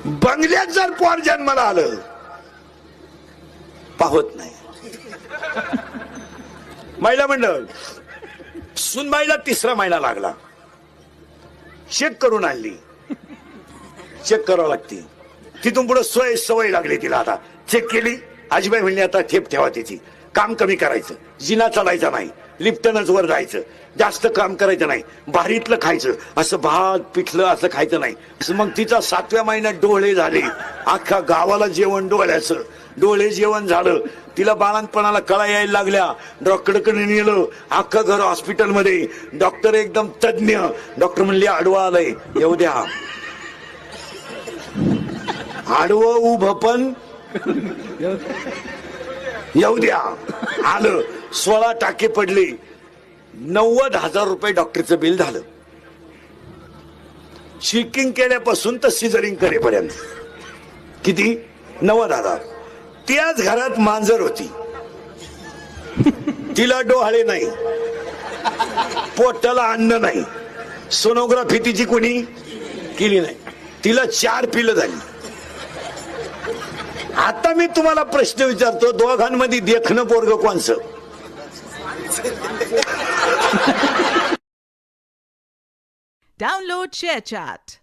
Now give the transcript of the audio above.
बंगल्यात जर पोर जन्माला आलं पाहत नाही. महिला मंडळ सुनबाईला 3रा महिना लागला, चेक करून आणली, चेक करावं लागते. तिथून पुढे सवय लागली तिला. आता चेक केली, आजीबाई म्हणली आता ठेप ठेवा तिची, काम कमी करायचं, जिना चढायचा नाही, लिफ्टनच वर जायचं, जास्त काम करायचं नाही, भारीतलं खायचं, असं भात पिठलं असं खायचं नाही. मग तिचा 7व्या महिन्यात डोळे झाले, अख्खा गावाला जेवण डोळ्याचं, डोळे जेवण झालं. तिला बाळणपणाला कळा यायला लागल्या, डॉक्टरकडे नेलं, अख्खं घर हॉस्पिटलमध्ये. डॉक्टर एकदम तज्ञ, डॉक्टर म्हणले आडवा आलंय, येऊ द्या. आडवं उभं पण येऊ द्या. आलं, 16 टाके पडले, 90,000 रुपये डॉक्टरचं बिल झालं. चेकिंग केल्यापासून तर सिझरिंग करेपर्यंत किती? 90,000. त्याच घरात मांजर होती, तिला डोहाळे नाही, पोटाला अन्न नाही, सोनोग्राफी तिची कोणी केली नाही, तिला 4 पिलं झाली. आता मी तुम्हाला प्रश्न विचारतो, दोघांमध्ये देखणं पोरग कोणचं? Download ShareChat.